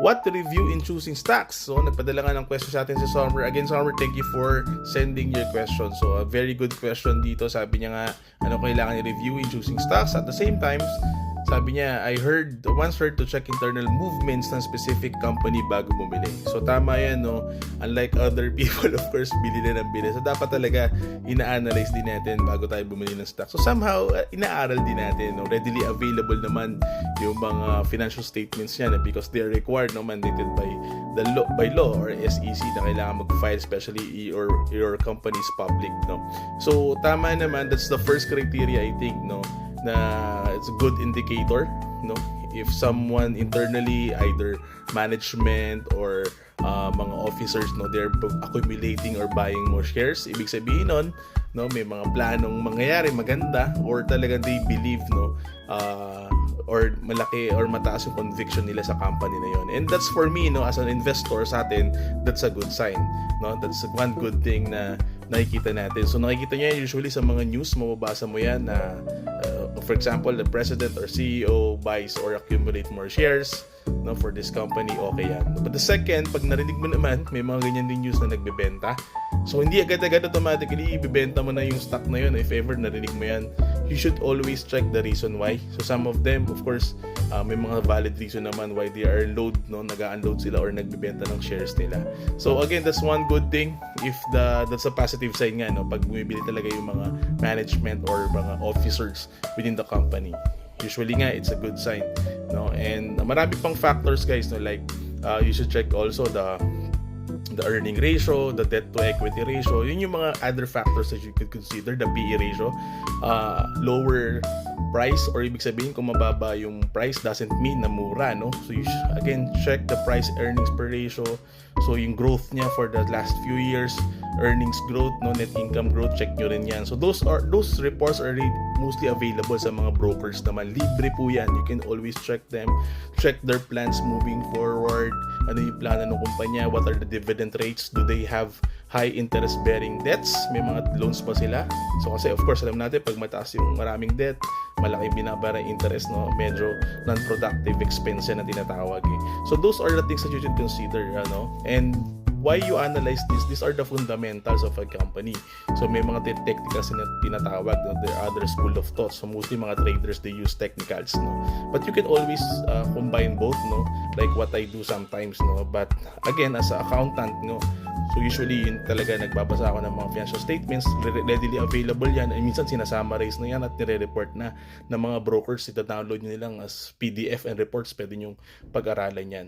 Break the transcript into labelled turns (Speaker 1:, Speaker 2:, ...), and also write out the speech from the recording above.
Speaker 1: what to review in choosing stocks. So, nagpadala nga ng question sa atin si Summer. Again, Summer, thank you for sending your question. So, a very good question dito. Sabi niya nga, ano kailangan i-review in choosing stocks. At the same time, sabi niya, I once heard to check internal movements ng specific company bago bumili. So tama yan, no? Unlike other people, of course, bili na ng bili. So dapat talaga ina-analyze din natin bago tayo bumili ng stock. So somehow, inaaral din natin, no? Readily available naman yung mga financial statements niya because they are required, no? Mandated by law or SEC na kailangan mag-file, especially your company is public, no? So tama naman, that's the first criteria, I think, no? Na it's a good indicator, no? If someone internally, either management or mga officers, no, they're accumulating or buying more shares, ibig sabihin nun, no, may mga planong mangyayari maganda or talagang they believe, no, or malaki or mataas yung conviction nila sa company na yon. And that's for me, no, as an investor sa atin, that's a good sign, no? That's one good thing na nakikita natin. So nakikita niyo yan usually sa mga news, mababasa mo yan na for example, the president or CEO buys or accumulate more shares, no, for this company, okay yan. But the second, pag narinig mo naman, may mga ganyan din news na nagbebenta. So hindi agad-agad automatically ibebenta mo na yung stock na yun if ever narinig mo yan. You should always check the reason why. So some of them, of course, may mga valid reason naman why they are load, no, nag-unload sila or nagbebenta ng shares nila. So again, that's one good thing if that's a positive sign nga, no, pag bumibili talaga yung mga management or mga officers within the company. Usually nga, it's a good sign, no? And marami pang factors, guys, no, like you should check also the earning ratio, the debt to equity ratio. Yun yung mga other factors that you could consider. The PE ratio, lower price, or ibig sabihin kung mababa yung price doesn't mean na mura, no? So you should, again, check the price earnings per ratio. So yung growth niya for the last few years, earnings growth, no, net income growth, check nyo rin yan. So those reports are mostly available sa mga brokers naman. Libre po yan. You can always check them. Check their plans moving forward. Ano yung plano ng kumpanya? What are the dividend rates? Do they have high interest bearing debts? May mga loans pa sila? So kasi of course alam natin pag mataas yung maraming debt, malaking binabara interest, no, medyo non-productive expense na tinatawag eh. So those are the things that you should consider, ano. And why you analyze this, these are the fundamentals of a company. So may mga technicals na tinatawag, no? There are other school of thought. So mostly mga traders, they use technicals, no? But you can always combine both, no? Like what I do sometimes, no? But again, as an accountant, no, so usually yun talaga, nagbabasa ako ng mga financial statements, readily available yan, and minsan sinasummarize na yan at nire-report na ng mga brokers. Ita-download nyo nilang as PDF and reports, pwede nyong pag-aralan yan.